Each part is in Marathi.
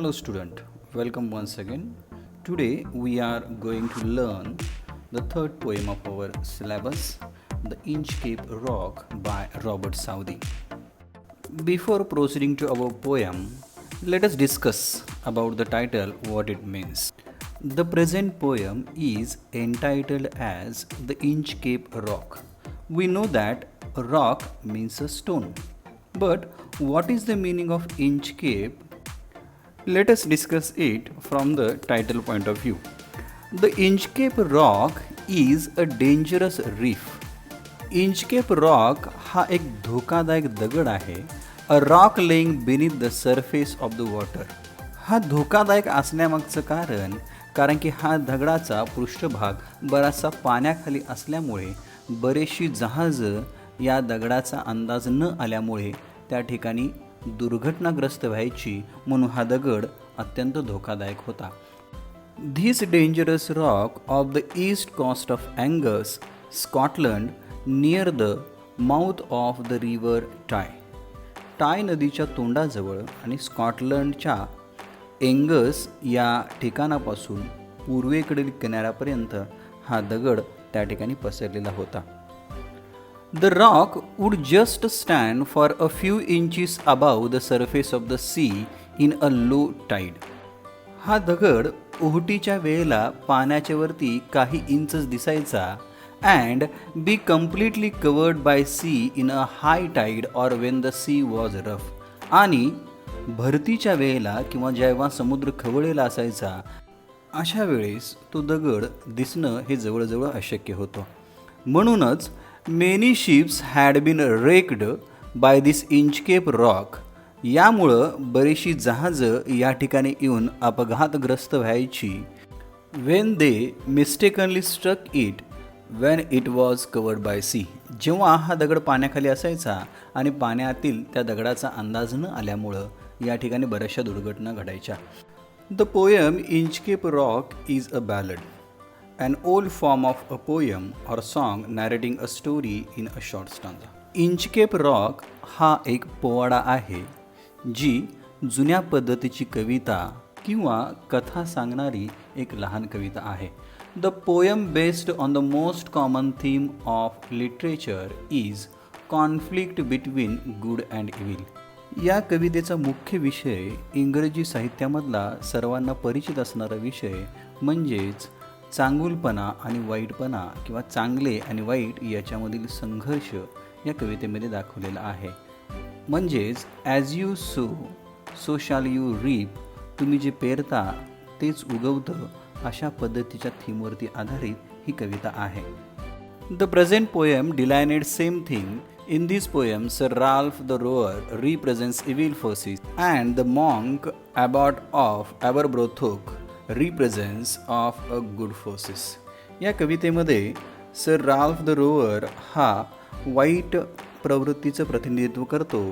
Hello student, welcome once again. Today we are going to learn the third poem of our syllabus, The Inchcape Rock by Robert Southey. Before proceeding to our poem, let us discuss about the title, what it means. The present poem is entitled as The Inchcape Rock. We know that rock means a stone. But what is the meaning of Inchcape? Let us discuss it from the title point of view. The Inchcape Rock is a dangerous reef. Inchcape Rock हा एक धोकादायक दगड आहे. A rock laying beneath the surface of the water. हा धोकादायक असण्यामागचं कारण की हा दगडाचा पृष्ठभाग बराचसा पाण्याखाली असल्यामुळे बरेचशी जहाजं या दगडाचा अंदाज न आल्यामुळे त्या ठिकाणी दुर्घटनाग्रस्त व्हायची, म्हणून हा दगड अत्यंत धोकादायक होता. This dangerous rock off the east coast of Angus, Scotland, near the mouth of the river Tay. Tay नदीच्या तोंडाजवळ आणि स्कॉटलंडच्या एंगस या ठिकाणापासून पूर्वेकडील किनाऱ्यापर्यंत हा दगड त्या ठिकाणी पसरलेला होता. The rock would just stand for a few inches above the surface of the sea in a low tide. हा दगड ओहोटीच्या वेळेला पाण्याच्या वरती काही इंचच दिसायचा and be completely covered by sea in a high tide or when the sea was rough. आणि भरतीच्या वेळेला किंवा जेव्हा समुद्र खवळलेला असायचा अशा वेळेस तो दगड दिसणं हे जवळजवळ अशक्य होतं. म्हणूनच many ships had been wrecked by this Inchcape rock. यामुळं बरीचशी जहाजं या ठिकाणी येऊन अपघातग्रस्त व्हायची. when they mistakenly struck it when it was covered by sea. जेव्हा हा दगड पाण्याखाली असायचा आणि पाण्यातील त्या दगडाचा अंदाज न आल्यामुळं या ठिकाणी बऱ्याचशा दुर्घटना घडायच्या. The poem Inchcape Rock is a ballad, an old form of a poem or song narrating a story in a short stanza. Inchcape Rock हा एक पोवाडा आहे, जी जुन्या पद्धतीची कविता किंवा कथा सांगणारी एक लहान कविता आहे. The poem based on the most common theme of literature is conflict between good and evil. या कवितेचा मुख्य विषय इंग्रजी साहित्यामधला सर्वांना परिचित असणारा विषय म्हणजेच चांगुलपणा आणि वाईटपणा किंवा चांगले आणि वाईट याच्यामधील संघर्ष या कवितेमध्ये दाखवलेला आहे. म्हणजेच as you sow shall you reap. तुम्ही जे पेरता तेच उगवतं, अशा पद्धतीच्या थीमवरती आधारित ही कविता आहे. The present poem delineated same thing. In this poem, Sir Ralph the Rower represents evil forces and the monk abbot of Aberbrothock represents of a good forces. या कवितेमध्ये सर राल्फ द रोवर हा वाईट प्रवृत्तीचं प्रतिनिधित्व करतो.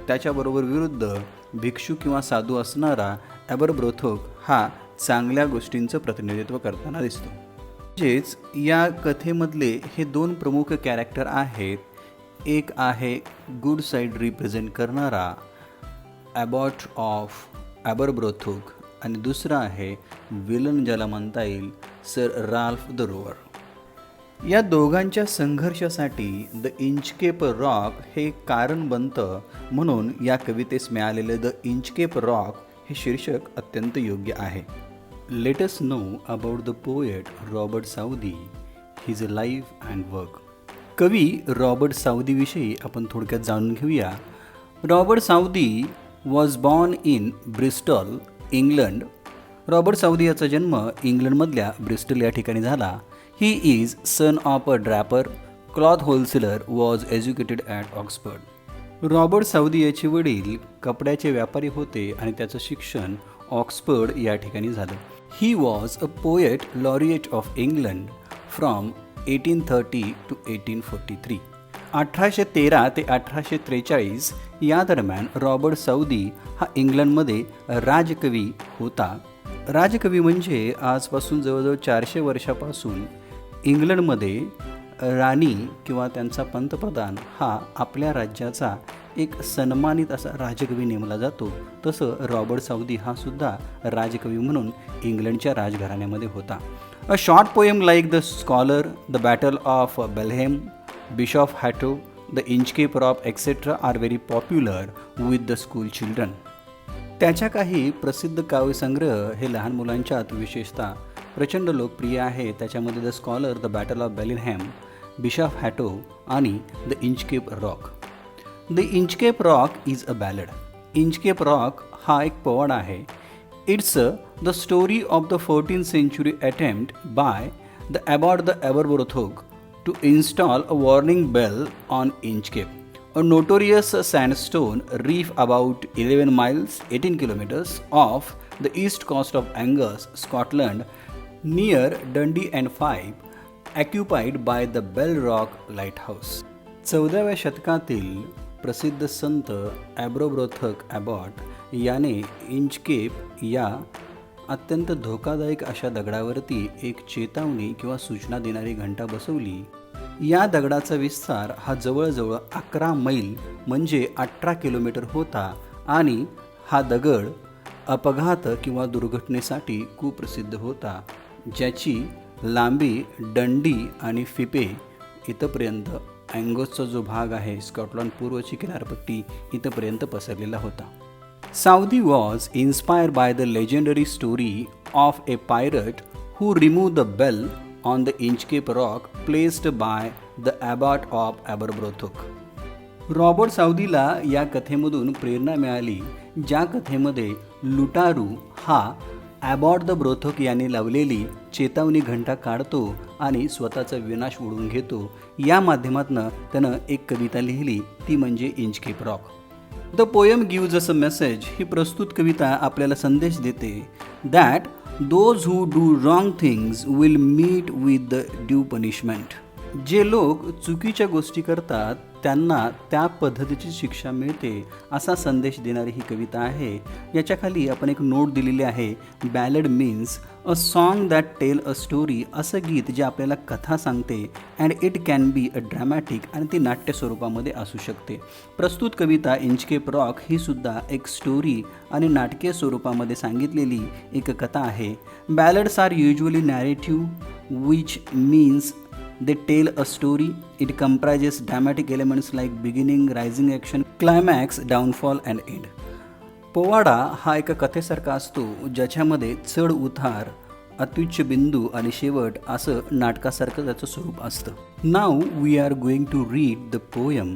त्याच्याबरोबर विरुद्ध भिक्षू किंवा साधू असणारा ॲबरब्रोथोक हा चांगल्या गोष्टींचं प्रतिनिधित्व करताना दिसतो. म्हणजेच या कथेमधले हे दोन प्रमुख कॅरेक्टर आहेत. एक आहे गुड साईड रिप्रेझेंट करणारा ॲबॉट ऑफ ॲबरब्रोथोक आणि दुसरा आहे विलन, ज्याला म्हणता येईल सर राल्फ द रोवर. या दोघांच्या संघर्षासाठी द इंचकेप रॉक हे कारण बनतं, म्हणून या कवितेस मिळालेलं द इंचकेप रॉक हे शीर्षक अत्यंत योग्य आहे. Let us know about the poet Robert Southey, his life and work. कवी रॉबर्ट साऊदीविषयी आपण थोडक्यात जाणून घेऊया. Robert Southey was born in Bristol, England. Robert Southey याचा जन्म इंग्लंडमधल्या ब्रिस्टल या ठिकाणी झाला. He is son of a draper, cloth wholesaler, was educated at Oxford. Robert Southey याचे वडील कपड्याचे व्यापारी होते आणि त्याचं शिक्षण ऑक्सफर्ड या ठिकाणी झालं. He was a poet laureate of England from 1830 to 1843. 1813 ते 1843 या दरम्यान रॉबर्ट साऊदी हा इंग्लंडमध्ये राजकवी होता. राजकवी म्हणजे आजपासून जवळजवळ 400 वर्षापासून इंग्लंडमध्ये राणी किंवा त्यांचा पंतप्रधान हा आपल्या राज्याचा एक सन्मानित असा राजकवी नेमला जातो, तसं रॉबर्ट साऊदी हा सुद्धा राजकवी म्हणून इंग्लंडच्या राजघराण्यामध्ये होता. A short poem like the scholar, the battle of Blenheim, bishop Hatto, the Inchcape rock etcetera are very popular with the school children. त्याच्या काही प्रसिद्ध काव्यसंग्रह हे लहान मुलांच्यात विशेषतः प्रचंड लोकप्रिय आहे. त्याच्यामध्ये the scholar, the battle of Blenheim, bishop Hatto आणि the Inchcape rock. The Inchcape rock is a ballad. Inchcape rock हा एक पोवाडा आहे. It's the story of the 14th century attempt by the abbot the Aberbrothock to install a warning bell on Inchcape, a notorious sandstone reef about 11 miles 18 kilometers off the east coast of Angus, Scotland, near Dundee and Fife, occupied by the Bell Rock Lighthouse. 14व्या शतकातील प्रसिद्ध संत ॲब्रोब्रोथक ॲबॉट याने इंचकेप या अत्यंत धोकादायक अशा दगडावरती एक चेतावणी किंवा सूचना देणारी घंटा बसवली. या दगडाचा विस्तार हा जवळजवळ 11 मैल म्हणजे 18 किलोमीटर होता आणि हा दगड अपघात किंवा दुर्घटनेसाठी कुप्रसिद्ध होता, ज्याची लांबी डंडी आणि फिपे इथपर्यंत, अँगोसचा जो भाग आहे स्कॉटलंड पूर्वची किनारपट्टी इथपर्यंत पसरलेला होता. Southey was inspired by the legendary story of a pirate who remove the bell on the Inchcape rock placed by the abbot of Aberbrothok. Robert साऊदीला या कथेमधून प्रेरणा मिळाली, ज्या कथेमध्ये लुटारू हा ॲबॉट द ब्रोथोक यांनी लावलेली चेतावणी घंटा काढतो आणि स्वतःचा विनाश ओढून घेतो. या माध्यमातून त्यानं एक कविता लिहिली, ती म्हणजे Inchcape rock. The poem gives us a message. ही प्रस्तुत कविता आपल्याला संदेश देते that those who do wrong things will meet with the due punishment. जे लोक चुकीच्या गोष्टी करतात त्यांना त्या पद्धतीची शिक्षा मिळते, असा संदेश देणारी ही कविता आहे. याच्या खाली आपण एक नोट दिलेली आहे. Ballad means a song that tell a story. असं गीत जे आपल्याला कथा सांगते and it can be a dramatic, आणि ती नाट्य स्वरूपामध्ये असू शकते. प्रस्तुत कविता इंचकेप रॉक ही सुद्धा एक स्टोरी आणि नाटकीय स्वरूपामध्ये सांगितलेली एक कथा आहे. Ballads are usually narrative which means they tell a story. It comprises dramatic elements like beginning, rising action, climax, downfall and end. पोवाडा हा एका कथेसारखा असतो, ज्याच्यामध्ये चढ उतार, अत्युच्च बिंदू आणि शेवट असं नाटकासारखं त्याचं स्वरूप असतं. Now we are going to read the poem.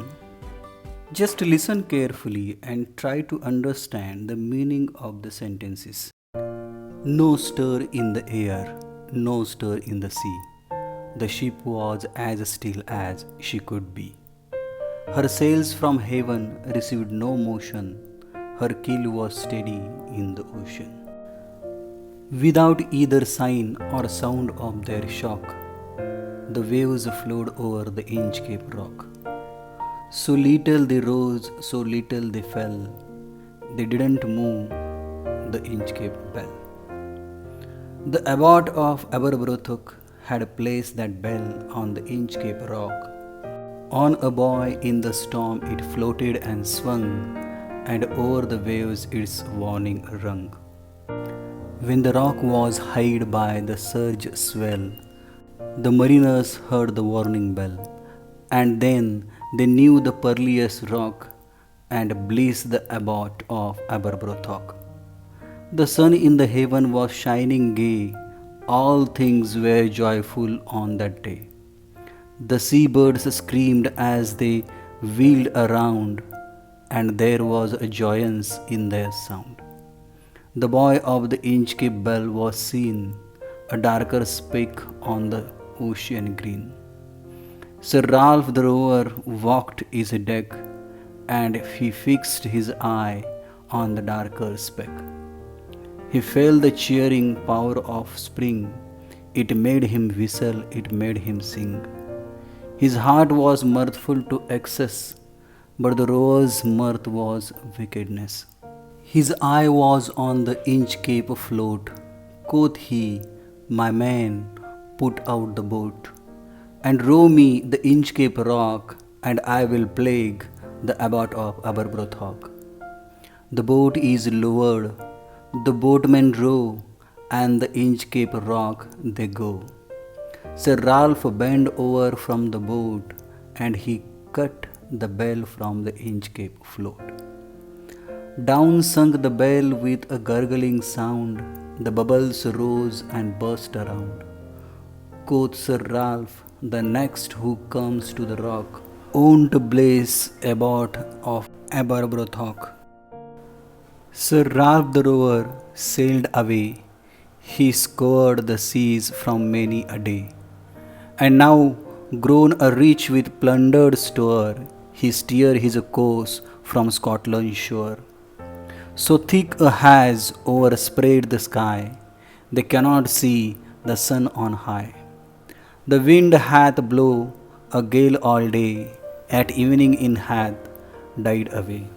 Just listen carefully and try to understand the meaning of the sentences. No stir in the air, no stir in the sea. The ship was as still as she could be. Her sails from heaven received no motion. Her keel was steady in the ocean. Without either sign or sound of their shock, the waves flowed over the Inchcape rock. So little they rose, so little they fell. They didn't move the Inchcape bell. The abbot of Aberbrothock had placed that bell on the Inchcape rock. On a buoy in the storm it floated and swung, and over the waves its warning rung. When the rock was hid by the surge swell, the mariners heard the warning bell, and then they knew the perilous rock, and blessed the abbot of Aberbrothock. The sun in the heaven was shining gay. All things were joyful on that day. The seabirds screamed as they wheeled around, and there was a joyance in their sound. The boy of the Inchcape bell was seen, a darker speck on the ocean green. Sir Ralph the rower walked his deck, and he fixed his eye on the darker speck. He felt the cheering power of spring. It made him whistle, it made him sing. His heart was mirthful to excess, but the rower's mirth was wickedness. His eye was on the Inchcape float. Quoth he, my man, put out the boat, and row me the Inchcape rock, and I will plague the abbot of Aberbrothok. The boat is lowered, the boatmen row, and the Inchcape Rock they go. Sir Ralph bent over from the boat, and he cut the bell from the Inchcape float. Down sunk the bell with a gurgling sound, the bubbles rose and burst around. Quoth Sir Ralph, the next who comes to the rock, own to Blaise Abbot of Aberbrothok. Sir Ralph the rower sailed away, he scoured the seas from many a day, and now grown a rich with plundered store, he steer his course from Scotland's shore. So thick a haze overspread the sky, they cannot see the sun on high. The wind hath blow a gale all day, at evening it hath died away.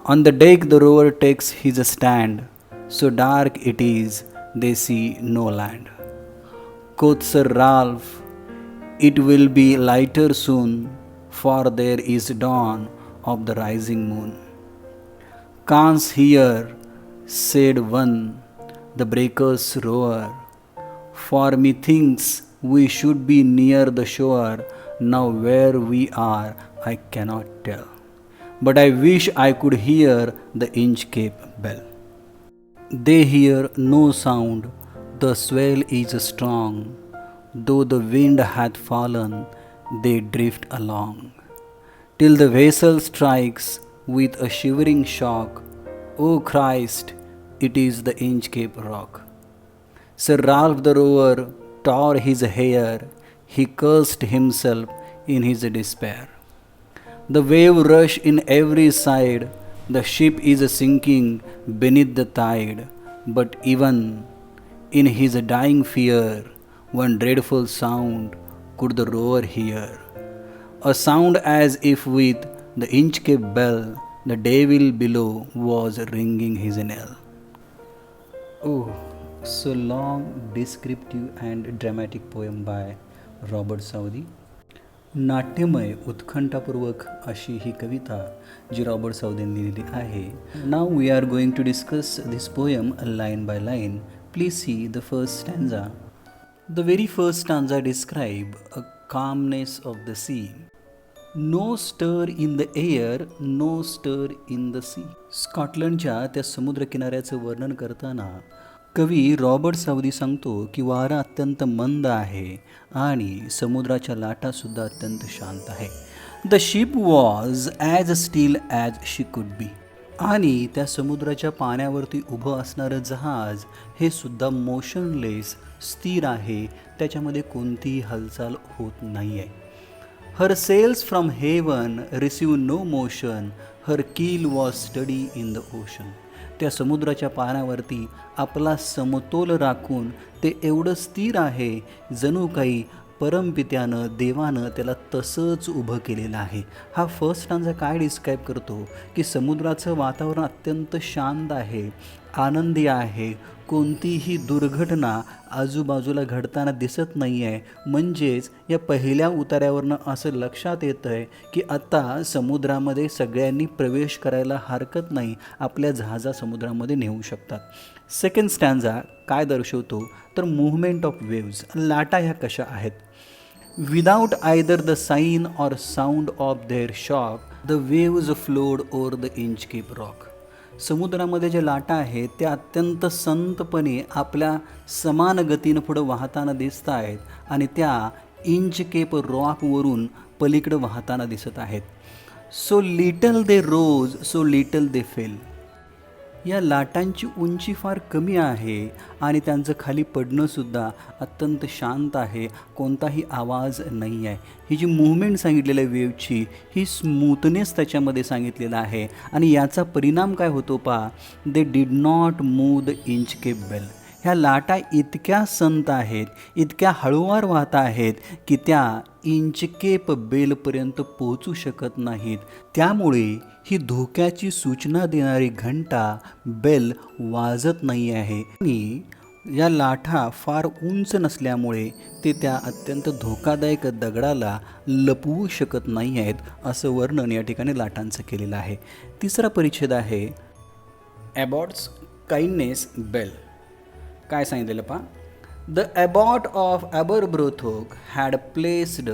On the deck the rower takes his stand, so dark it is they see no land. Quoth Sir Ralph, it will be lighter soon, for there is dawn of the rising moon. Canst hear, said one, the breakers roar, for methinks we should be near the shore, now where we are I cannot tell, but I wish I could hear the Inchcape bell. They hear no sound, the swell is strong, though the wind hath fallen, they drift along, till the vessel strikes with a shivering shock. O Christ, it is the Inchcape Rock. Sir Ralph the rower tore his hair, he cursed himself in his despair. The wave rush in every side, the ship is sinking beneath the tide, but even in his dying fear, one dreadful sound could the rower hear, a sound as if with the Inchcape bell the devil below was ringing his knell. Oh, so long, descriptive and dramatic poem by Robert Southey. नाट्यमय उत्कंठापूर्वक अशी ही कविता जी रॉबर्ट साऊदीने लिहिलेली आहे. Now we are going to discuss this poem line by line. Please see the first stanza. The very first stanza describe a calmness of the sea. No stir in the air, no stir in the sea. स्कॉटलंडच्या त्या समुद्रकिनाऱ्याचं वर्णन करताना कवी रॉबर्ट साऊदी सांगतो की वारा अत्यंत मंद आहे आणि समुद्राच्या लाटासुद्धा अत्यंत शांत आहे. The ship was as steel as she could be. आणि त्या समुद्राच्या पाण्यावरती उभं असणारं जहाज हे सुद्धा मोशनलेस, स्थिर आहे, त्याच्यामध्ये कोणतीही हालचाल होत नाही आहे. Her sails from heaven receive no motion, her keel was steady in the ocean. त्या समुद्राच्या पाण्यावरती आपला समतोल राखून ते एवढं स्थिर आहे जणू काही परमपित्यानं, देवानं त्याला तसंच उभं केलेलं आहे. हा फर्स्ट स्टांजा काय डिस्क्राईब करतो की समुद्राचं वातावरण अत्यंत शांत आहे, आनंदी आहे, कोणतीही दुर्घटना आजूबाजूला घडताना दिसत नाही आहे. म्हणजेच या पहिल्या उतार्यावरनं असं लक्षात येतं आहे की आता समुद्रामध्ये सगळ्यांनी प्रवेश करायला हरकत नाही, आपल्या जहाजा समुद्रामध्ये नेऊ शकतात. सेकंड स्टँजा काय दर्शवतो तर मूव्हमेंट ऑफ वेव्ज. लाटा ह्या कशा आहेत. Without either the sign or sound of their shock the waves flowed over the Inchcape rock. समुद्रामध्ये ज्या लाटा आहेत त्या अत्यंत संतपणे आपल्या समान गतीनं पुढं वाहताना दिसत आहेत आणि त्या इंचकेप रॉकवरून पलीकडं वाहताना दिसत आहेत. सो लिटल दे रोज, सो लिटल दे फेल. या लाटांची उंची फार कमी आहे आणि त्यांचं खाली पडणंसुद्धा अत्यंत शांत आहे, कोणताही आवाज नाही आहे. ही जी मूव्हमेंट सांगितलेली आहे वेव्हची, ही स्मूथनेस त्याच्यामध्ये सांगितलेला आहे आणि याचा परिणाम काय होतो पहा. They did not move the Inchcape bell. ह्या लाटा इतक्या संत आहेत, इतक्या हळूवार वाहत आहेत की त्या इंचकेप बेलपर्यंत पोहोचू शकत नाहीत. त्यामुळे ही धोक्याची सूचना देणारी घंटा बेल वाजत नाही आहे. आणि या लाटा फार उंच नसल्यामुळे ते त्या अत्यंत धोकादायक दगडाला लपवू शकत नाही आहेत, असं वर्णन या ठिकाणी लाटांचं केलेलं आहे. तिसरा परिच्छेद आहे ॲबॉट्स काइंडनेस बेल. काय सांगितलेलं पहा, the abbot of Aberbrothok had placed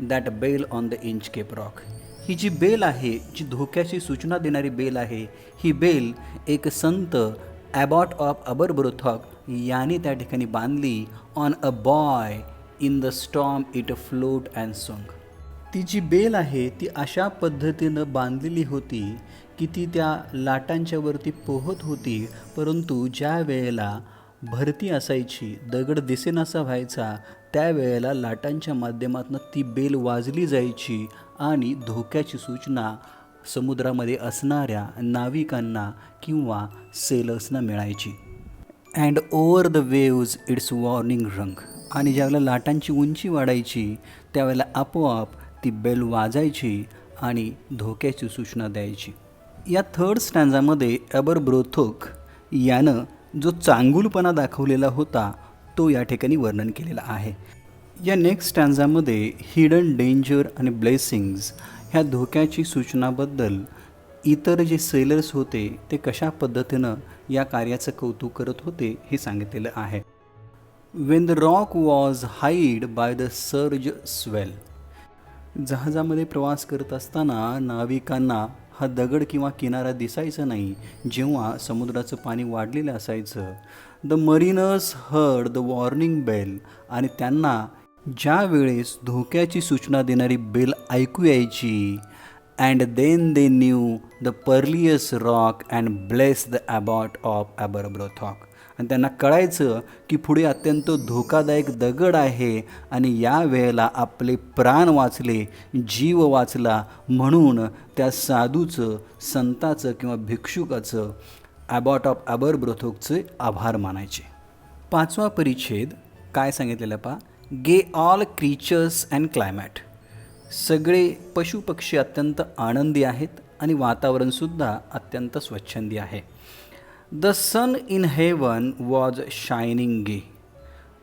that bell on the Inchcape rock. ही जी बेल आहे, जी धोक्याची सूचना देणारी बेल आहे, ही बेल एक संत ॲबॉट ऑफ ॲबरब्रोथॉक याने त्या ठिकाणी बांधली. On a boy in the storm it float and song. ती जी बेल आहे ती अशा पद्धतीनं बांधलेली होती की ती त्या लाटांच्या वरती पोहत होती, परंतु ज्या वेळेला भरती असायची, दगड दिसेनासा व्हायचा, त्यावेळेला लाटांच्या माध्यमातून ती बेल वाजली जायची आणि धोक्याची सूचना समुद्रामध्ये असणाऱ्या नाविकांना किंवा सेलर्सना मिळायची. And over the waves it's warning रंग. आणि ज्यावेळेला लाटांची उंची वाढायची त्यावेळेला आपोआप ती बेल वाजायची आणि धोक्याची सूचना द्यायची. या थर्ड स्टँजामध्ये ॲबरब्रोथोक यानं जो चांगुलपणा दाखवलेला होता तो या ठिकाणी वर्णन केलेला आहे. या नेक्स्ट स्टँजामध्ये हिडन डेंजर आणि ब्लेसिंग्स ह्या धोक्याची सूचनाबद्दल इतर जे सेलर्स होते ते कशा पद्धतीनं या कार्याचं कौतुक करत होते हे सांगितलेलं आहे. When the rock was hide by the surge swell. जहाजामध्ये प्रवास करत असताना नाविकांना हा दगड किंवा किनारा दिसायचा नाही जेव्हा समुद्राचं पाणी वाढलेलं असायचं. The mariners heard the warning bell. आणि त्यांना ज्या वेळेस धोक्याची सूचना देणारी बेल ऐकू यायची. And then they knew the perilous rock and bless the abbot of Aberbrothok. आणि त्यांना कळायचं की पुढे अत्यंत धोकादायक दगड आहे आणि या वेळेला आपले प्राण वाचले, जीव वाचला, म्हणून त्या साधूचं, संताचं किंवा भिक्षुकाचं, ॲबॉट ऑफ ॲबरब्रोथोकचे आभार मानायचे. पाचवा परिच्छेद काय सांगितलेलं पहा, गे ऑल क्रीचर्स अँड क्लायमॅट. सगळे पशुपक्षी अत्यंत आनंदी आहेत आणि वातावरणसुद्धा अत्यंत स्वच्छंदी आहे. The sun in heaven was shining gay.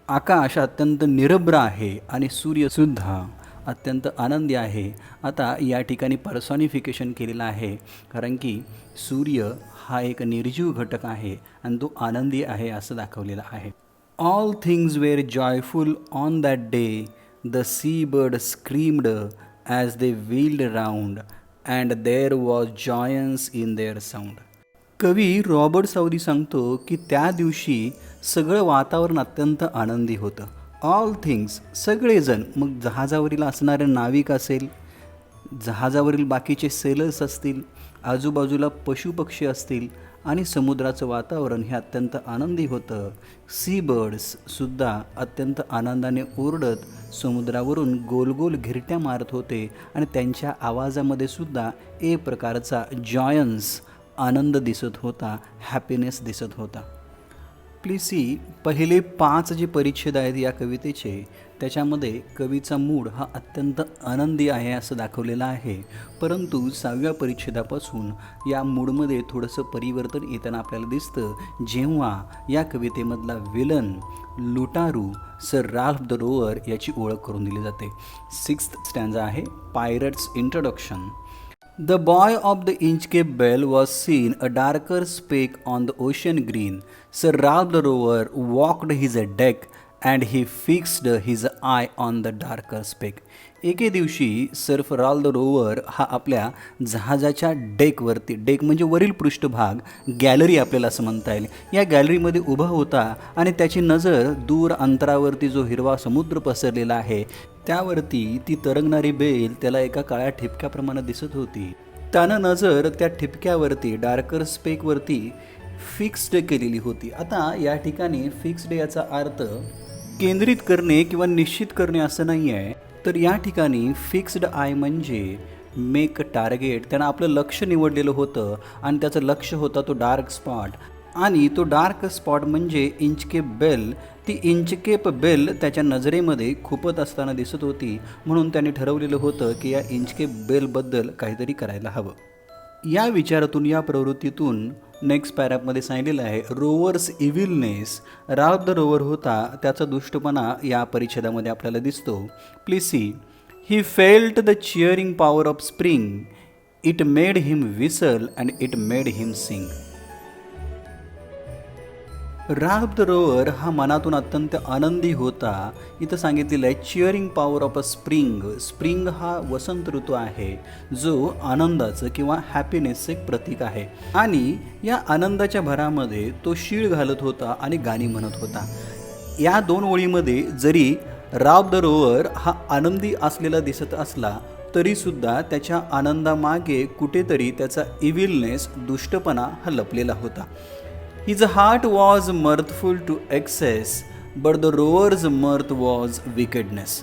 आकाश अत्यंत निरभ्र आहे आणि सूर्यसुद्धा अत्यंत आनंदी आहे. आता या ठिकाणी पर्सॉनिफिकेशन केलेलं आहे, कारण की सूर्य हा एक निर्जीव घटक आहे आणि तो आनंदी आहे असं दाखवलेलं आहे. All things were joyful on that day. The sea bird screamed as they wheeled round and there was joyance in their sound. कवी रॉबर्ट साऊदी सांगतो की त्या दिवशी सगळं वातावरण अत्यंत आनंदी होतं. ऑल थिंग्स, सगळेजण, मग जहाजावरील असणारे नाविक असेल, जहाजावरील बाकीचे सेलर्स असतील, आजूबाजूला पशुपक्षी असतील आणि समुद्राचं वातावरण हे अत्यंत आनंदी होतं. सी बर्ड्ससुद्धा अत्यंत आनंदाने ओरडत समुद्रावरून गोलगोल घिरट्या मारत होते आणि त्यांच्या आवाजामध्ये सुद्धा एक प्रकारचा जॉयन्स, आनंद दिसत होता, हॅपीनेस दिसत होता. प्लीज सी, पहिले 5 जे परिच्छेद आहेत या कवितेचे, त्याच्यामध्ये कवीचा मूड हा अत्यंत आनंदी आहे असं दाखवलेलं आहे, परंतु 6व्या परिच्छेदापासून या मूडमध्ये थोडंसं परिवर्तन येताना आपल्याला दिसतं, जेव्हा या कवितेमधला विलन लुटारू सर राल्फ द रोवर याची ओळख करून दिली जाते. 6th स्टँजा आहे pirate's introduction. The boy of the Inchcape Bell was seen a darker speck on the ocean green. Sir Ralph the Rover walked his deck and he fixed his eye on the darker speck. एके दिवशी सर राल्फ द रोवर हा आपल्या जहाजाच्या डेकवरती, डेक म्हणजे वरील पृष्ठभाग, गॅलरी आपल्याला असं म्हणता येईल, या गॅलरीमध्ये उभा होता आणि त्याची नजर दूर अंतरावरती जो हिरवा समुद्र पसरलेला आहे त्यावरती ती तरंगणारी बेल त्याला एका काळ्या ठिपक्याप्रमाणे दिसत होती. त्यानं नजर त्या ठिपक्यावरती, डार्कर स्पेकवरती फिक्स्ड केलेली होती. आता या ठिकाणी फिक्स्ड याचा अर्थ केंद्रित करणे किंवा निश्चित करणे असं नाही आहे, तर या ठिकाणी फिक्स्ड आय म्हणजे मेक टार्गेट. त्यानं आपलं लक्ष निवडलेलं होतं आणि त्याचं लक्ष होता तो डार्क स्पॉट, आणि तो डार्क स्पॉट म्हणजे इंचकेप बेल. ती इंचकेप बेल त्याच्या नजरेमध्ये खुपत असताना दिसत होती, म्हणून त्याने ठरवलेलं होतं की या इंचकेप बेलबद्दल काहीतरी करायला हवं. या विचारातून, या प्रवृत्तीतून नेक्स्ट पॅरामध्ये सांगितलेलं आहे, rover's evilness, Ralph the rover होता त्याचा दुष्टपणा या परिच्छेदामध्ये आपल्याला दिसतो. Please see, he felt the cheering power of spring, it made him whistle and it made him sing. Ralph the rover हा मनातून अत्यंत आनंदी होता. इथं सांगितलेलं आहे cheering power of a spring. Spring हा वसंत ऋतू आहे जो आनंदाचं किंवा हॅपीनेसचं एक प्रतीक आहे. आणि या आनंदाच्या भरामध्ये तो शीळ घालत होता आणि गाणी म्हणत होता. या 2 ओळीमध्ये जरी राल्फ द रोवर हा आनंदी असलेला दिसत असला तरीसुद्धा त्याच्या आनंदामागे कुठेतरी त्याचा इव्हिलनेस, दुष्टपणा हा लपलेला होता. His heart was mirthful to excess, but the rover's mirth was wickedness.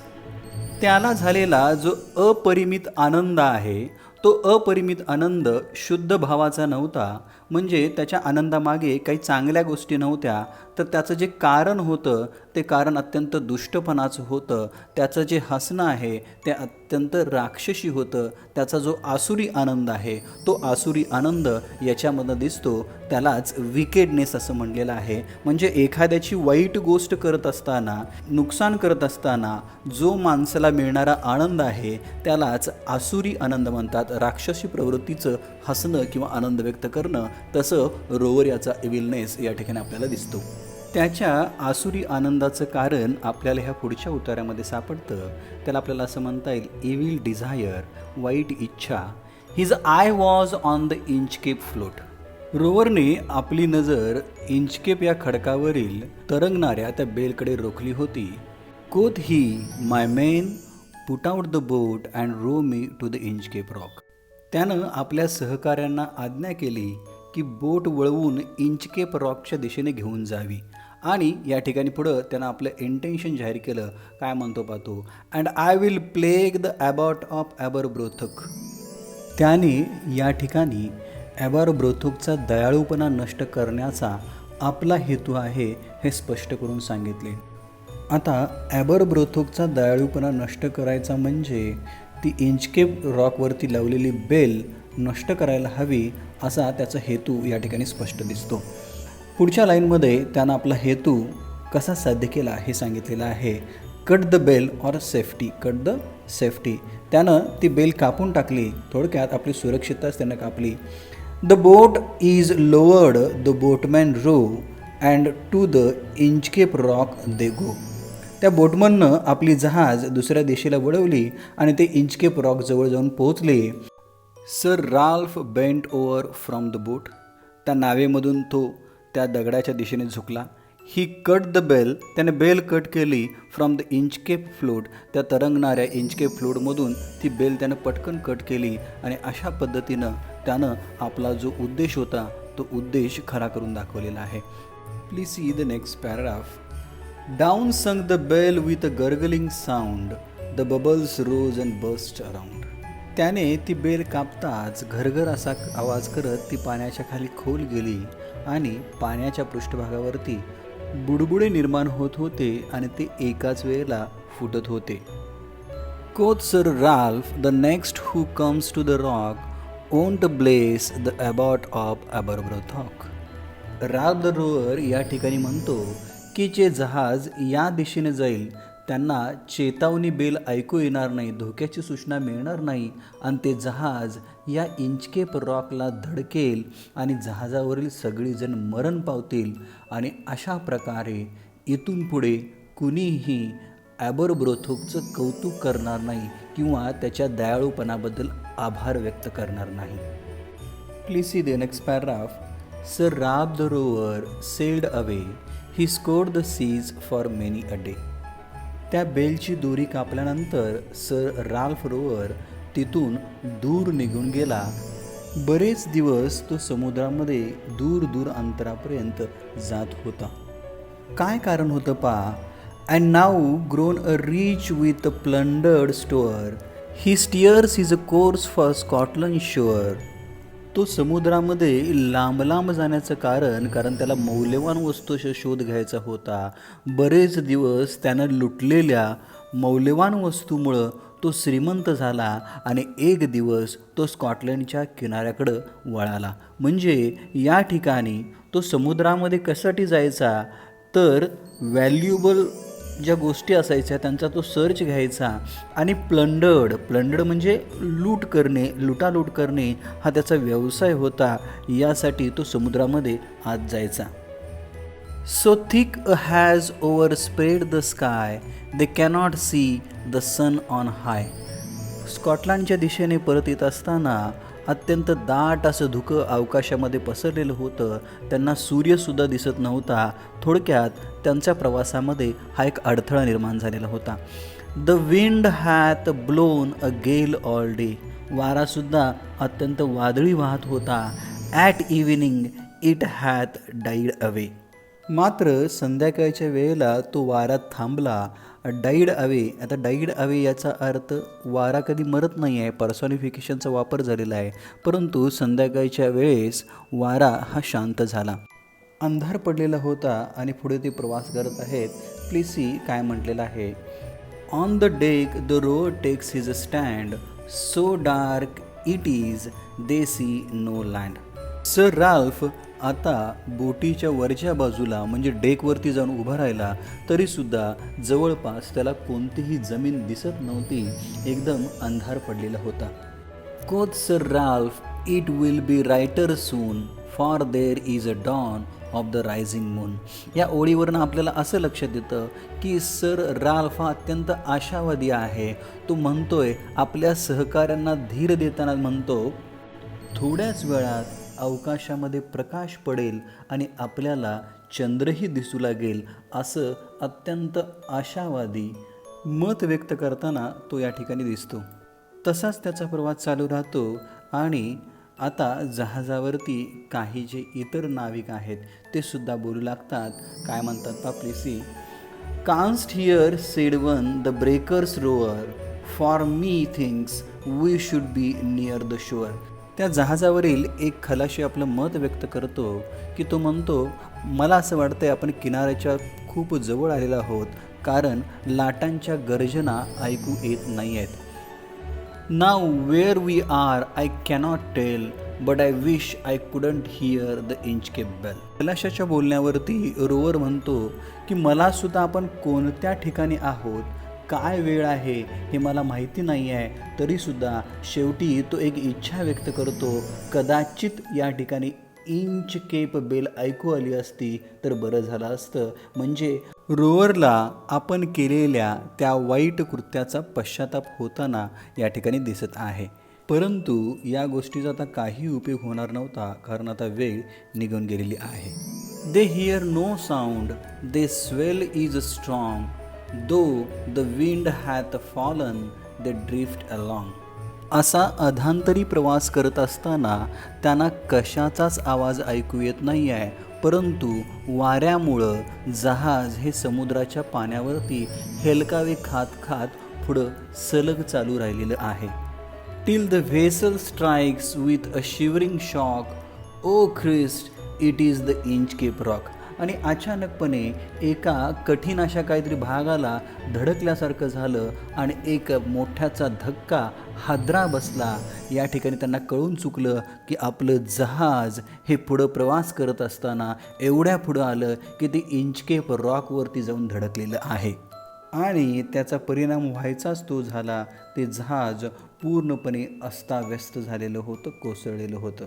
त्याला झालेला जो अपरिमित आनंद आहे तो अपरिमित आनंद शुद्ध भावाचा नव्हता. म्हणजे त्याच्या आनंदामागे काही चांगल्या गोष्टी नव्हत्या, तर त्याचं जे कारण होतं ते कारण अत्यंत दुष्टपणाचं होतं. त्याचं जे हसणं आहे ते अत्यंत राक्षसी होतं. त्याचा जो आसुरी आनंद आहे तो आसुरी आनंद याच्यामधनं दिसतो. त्यालाच विकेडनेस असं म्हणलेलं आहे. म्हणजे एखाद्याची वाईट गोष्ट करत असताना, नुकसान करत असताना जो माणसाला मिळणारा आनंद आहे त्यालाच आसुरी आनंद म्हणतात. राक्षसी प्रवृत्तीचं हसणं किंवा आनंद व्यक्त करणं. तसं रोवर याचा इव्हिलनेस या ठिकाणी आपल्याला दिसतो. त्याच्या आसुरी आनंदाचं कारण आपल्याला ह्या पुढच्या उतार्यामध्ये सापडतं. त्याला आपल्याला असं म्हणता येईल, इव्हिल डिझायर, वाईट इच्छा. His eye was on the Inchcape float. रोवरने आपली नजर इंचकेप या खडकावरील तरंगणाऱ्या त्या बेलकडे रोखली होती. Quoth he, my men, put out the boat and row me to the Inchcape Rock. त्यानं आपल्या सहकाऱ्यांना आज्ञा केली की बोट वळवून इंचकेप रॉकच्या दिशेने घेऊन जावी. आणि या ठिकाणी पुढं त्यानं आपलं इंटेन्शन जाहीर केलं. काय म्हणतो पाहतो, and I will plague the abbot of Aberbrothok. त्याने या ठिकाणी ॲबरब्रोथकचा दयाळूपणा नष्ट करण्याचा आपला हेतू आहे हे स्पष्ट करून सांगितले. आता ॲबरब्रोथकचा दयाळूपणा नष्ट करायचा म्हणजे ती इंचकेप रॉकवरती लावलेली बेल नष्ट करायला हवी असा त्याचा हेतू या ठिकाणी स्पष्ट दिसतो. पुढच्या लाईनमध्ये त्यानं आपला हेतू कसा साध्य केला हे सांगितलेलं आहे. Cut the bell or safety. Cut the safety. त्यानं ती बेल कापून टाकली. थोडक्यात आपली सुरक्षितताच त्यानं कापली. The boat is lowered, the boatman row and to the Inchcape Rock they go. त्या बोटमननं आपली जहाज दुसऱ्या दिशेला वळवली आणि ते इंचकेप रॉक जवळ जाऊन पोहोचले. Sir Ralph bent over from the boat. त्या नावेमधून तो त्या दगडाच्या दिशेने झुकला. He cut the bell. त्याने बेल कट केली. From the Inchcape float. त्या तरंगणाऱ्या इंचकेप फ्लोटमधून ती बेल त्यानं पटकन कट केली. आणि अशा पद्धतीनं त्यानं आपला जो उद्देश होता तो उद्देश खरा करून दाखवलेला आहे. Please see the next paragraph. Down sunk the bell with a gurgling sound, the bubbles rose and burst around. त्याने ती बेल कापताच घरघर असा आवाज करत ती पाण्याच्या खाली खोल गेली आणि पाण्याच्या पृष्ठभागावरती बुडबुडे निर्माण होत होते आणि ते एकाच वेळेला फुटत होते. Quoth sir Ralph, the next who comes to the Rock won't bless the abbot of Aberbrothok. Ralph the Rover या ठिकाणी म्हणतो की जे जहाज या दिशेने जाईल त्यांना चेतावणी बेल ऐकू येणार नाही, धोक्याची सूचना मिळणार नाही आणि ते जहाज या इंचकेप रॉकला धडकेल आणि जहाजावरील सगळीजण मरण पावतील. आणि अशा प्रकारे इथून पुढे कुणीही ॲबरब्रोथकचं कौतुक करणार नाही किंवा त्याच्या दयाळूपणाबद्दल आभार व्यक्त करणार नाही. Please see the next paragraph. Sir Ralph the rover sailed away, he scoured the seas for many a day. त्या बेलची दोरी कापल्यानंतर सर राल्फ रोवर तिथून दूर निघून गेला. बरेच दिवस तो समुद्रामध्ये दूर दूर अंतरापर्यंत जात होता. काय कारण होतं पहा. And now grown a rich with a plundered store, he steers his a course for Scotland shore. तो समुद्रामध्ये लांब लांब जाण्याचं कारण त्याला मौल्यवान वस्तूचा शोध घ्यायचा होता. बरेच दिवस त्यानं लुटलेल्या मौल्यवान वस्तूमुळं तो श्रीमंत झाला आणि एक दिवस तो स्कॉटलंडच्या किनाऱ्याकडं वळाला. म्हणजे या ठिकाणी तो समुद्रामध्ये कशासाठी जायचा, तर व्हॅल्युएबल ज्या गोष्टी असायच्या त्यांचा तो सर्च घ्यायचा आणि प्लंडर्ड म्हणजे लुटालूट करणे हा त्याचा व्यवसाय होता. यासाठी तो समुद्रामध्ये आत जायचा. So thick has overspread the sky, they cannot see the sun on high. स्कॉटलंडच्या दिशेने परत येत असताना अत्यंत दाट असं धुकं अवकाशामध्ये पसरलेलं होतं. त्यांना सूर्यसुद्धा दिसत नव्हता. थोडक्यात त्यांच्या प्रवासामध्ये हा एक अडथळा निर्माण झालेला होता. The wind hath blown a gale all day. वारासुद्धा अत्यंत वादळी वाहत होता. At evening it hath died away. मात्र संध्याकाळच्या वेळेला तो वारा थांबला. डाईड अवे, आता डाईड अवे याचा अर्थ वारा कधी मरत नाही आहे, पर्सॉनिफिकेशनचा वापर झालेला आहे. परंतु संध्याकाळच्या वेळेस वारा हा शांत झाला. अंधार पडलेला होता आणि पुढे ते प्रवास करत आहेत. प्लीसी काय म्हटलेलं आहे, on the deck the rover takes his stand, so dark it is they see no land. Sir Ralph आता बोटीच्या वरच्या बाजूला म्हणजे डेकवरती जाऊन उभा राहिला, तरीसुद्धा जवळपास त्याला कोणतीही जमीन दिसत नव्हती. एकदम अंधार पडलेला होता. Quoth sir Ralph, it will be lighter soon, for there is a dawn of the rising moon. या ओळीवरनं आपल्याला असं लक्षात येतं की सर राल्फ हा अत्यंत आशावादी आहे. तो म्हणतोय, आपल्या सहकाऱ्यांना धीर देताना म्हणतो, थोड्याच वेळात अवकाशामध्ये प्रकाश पडेल आणि आपल्याला चंद्रही दिसू लागेल. असं अत्यंत आशावादी मत व्यक्त करताना तो या ठिकाणी दिसतो. तसाच त्याचा प्रवास चालू राहतो आणि आता जहाजावरती काही जे इतर नाविक आहेत ते सुद्धा बोलू लागतात. काय म्हणतात please see, canst hear said one the breakers roar, for methinks we should be near the shore. त्या जहाजावरील एक खलाशी आपलं मत व्यक्त करतो की तो म्हणतो, मला असं वाटतंय आपण किनाऱ्याच्या खूप जवळ आलेलो आहोत, कारण लाटांच्या गर्जना ऐकू येत नाही आहेत. Now where we are I cannot tell, but I wish I couldn't hear the Inchcape Bell. खलाशाच्या बोलण्यावरती रोवर म्हणतो की मला सुद्धा आपण कोणत्या ठिकाणी आहोत, काय वेळ आहे हे मला माहिती नाही आहे, तरीसुद्धा शेवटी तो एक इच्छा व्यक्त करतो, कदाचित या ठिकाणी इंच केप बेल ऐकू आली असती तर बरं झालं असतं. म्हणजे रोवरला आपण केलेल्या त्या वाईट कृत्याचा पश्चाताप होताना या ठिकाणी दिसत आहे. परंतु या गोष्टीचा आता काही उपयोग होणार नव्हता, कारण आता वेळ निघून गेलेली आहे. They hear no sound, the swell is strong, though the wind hath fallen they drift along. असा अधांतरी प्रवास करत असताना त्यांना कशाचाच आवाज ऐकू येत नाही आहे, परंतु वाऱ्यामुळं जहाज हे समुद्राच्या पाण्यावरती हेलकावे खात खात पुढं सलग चालू राहिलेलं आहे. Till the vessel strikes with a shivering shock, O Christ it is the Inchcape rock. आणि अचानकपणे एका कठीण अशा काहीतरी भागाला धडकल्यासारखं झालं आणि एक मोठ्याचा धक्का हादरा बसला. या ठिकाणी त्यांना कळून चुकलं की आपलं जहाज हे पुढं प्रवास करत असताना एवढ्या पुढं आलं की ते इंचकेप रॉकवरती जाऊन धडकलेलं आहे आणि त्याचा परिणाम व्हायचाच तो झाला. ते जहाज पूर्णपणे अस्ताव्यस्त झालेलं होतं, कोसळलेलं होतं.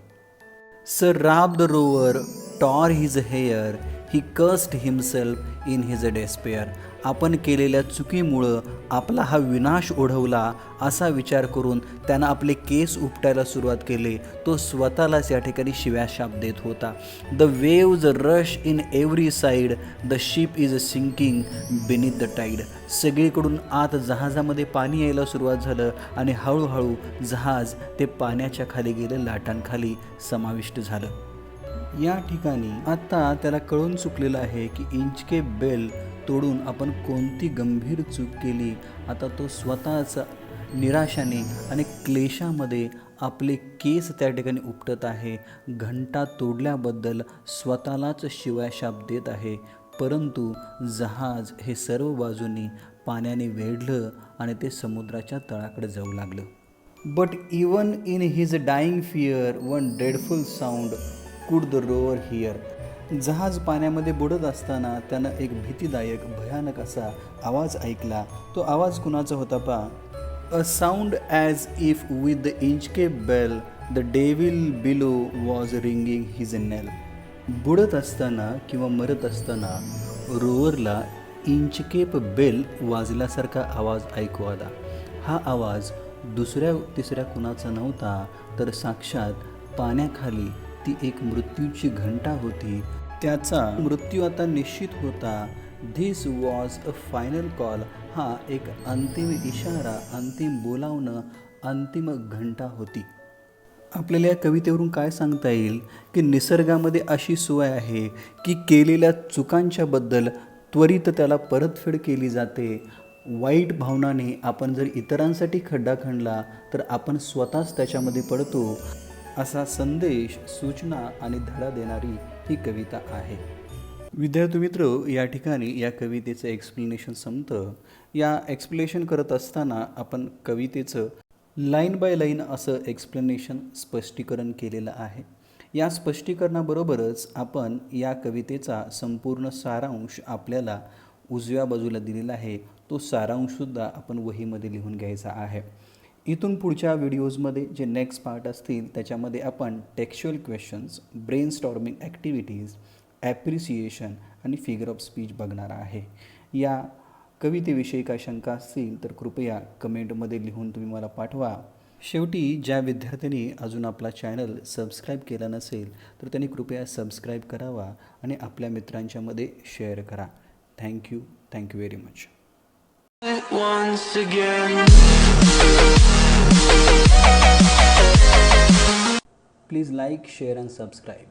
Sir Rab the rover tore his hair, he cursed himself in his despair. आपण केलेल्या चुकीमुळं आपला हा विनाश ओढवला असा विचार करून त्यानं आपले केस उपटायला सुरुवात केली. तो स्वतःलाच या ठिकाणी शिव्याशाप देत होता. The waves rush in every side, the ship is sinking beneath the tide. सगळीकडून आत जहाजामध्ये पाणी यायला सुरुवात झालं आणि हळूहळू जहाज ते पाण्याच्या खाली गेलं, लाटांखाली समाविष्ट झालं. या ठिकाणी आता त्याला कळून चुकलेलं आहे की इंचकेप बेल तोडून आपण कोणती गंभीर चूक केली. आता तो स्वतःच निराशाने आणि क्लेशामध्ये आपले केस त्या ठिकाणी उपटत आहे. घंटा तोडल्याबद्दल स्वतःलाच शिवाशाप देत आहे. परंतु जहाज हे सर्व बाजूंनी पाण्याने वेढलं आणि ते समुद्राच्या तळाकडे जाऊ लागलं. But even in his dying fear one dreadful sound could the rover hear. जहाज पाण्यामध्ये बुडत असताना त्यानं एक भीतीदायक भयानक असा आवाज ऐकला. तो आवाज कुणाचा होता पा? A sound as if with the Inchcape Bell the devil below was ringing his knell. बुडत असताना किंवा मरत असताना रोअरला इंचकेप बेल वाजल्यासारखा आवाज ऐकू आला. हा आवाज दुसऱ्या तिसऱ्या कुणाचा नव्हता, तर साक्षात पाण्याखाली ती एक मृत्यूची घंटा होती. त्याचा मृत्यू आता निश्चित होता. This was a final call. हा एक अंतिम इशारा, अंतिम बोलावणं, अंतिम घंटा होती. आपल्याला या कवितेवरून काय सांगता येईल की निसर्गामध्ये अशी सोय आहे की केलेल्या चुकांच्या बद्दल त्वरित त्याला परतफेड केली जाते. वाईट भावनाने आपण जर इतरांसाठी खड्डा खणला तर आपण स्वतःच त्याच्यामध्ये पडतो. असा संदेश, सूचना आणि धडा देणारी ही कविता आहे. विद्यार्थी मित्र, या ठिकाणी या कवितेचं एक्सप्लेनेशन संपतं. या एक्सप्लेनेशन करत असताना आपण कवितेचं लाईन बाय लाईन असं एक्सप्लेनेशन स्पष्टीकरण केलेलं आहे. या स्पष्टीकरणाबरोबरच आपण या कवितेचा संपूर्ण सारांश आपल्याला उजव्या बाजूला दिलेला आहे. तो सारांशसुद्धा आपण वहीमध्ये लिहून घ्यायचा आहे. इथून पुढच्या व्हिडिओजमध्ये जे नेक्स्ट पार्ट असतील त्याच्यामध्ये आपण textual questions, brain storming activities, appreciation आणि फिगर ऑफ स्पीच बघणार आहे. या कवितेविषयी काय शंका असतील तर कृपया कमेंटमध्ये लिहून तुम्ही मला पाठवा. शेवटी ज्या विद्यार्थ्यांनी अजून आपला चॅनल सबस्क्राईब केला नसेल तर त्यांनी कृपया सबस्क्राईब करावा आणि आपल्या मित्रांच्यामध्ये शेअर करा. Thank you very much. Once again. Please like, share and subscribe.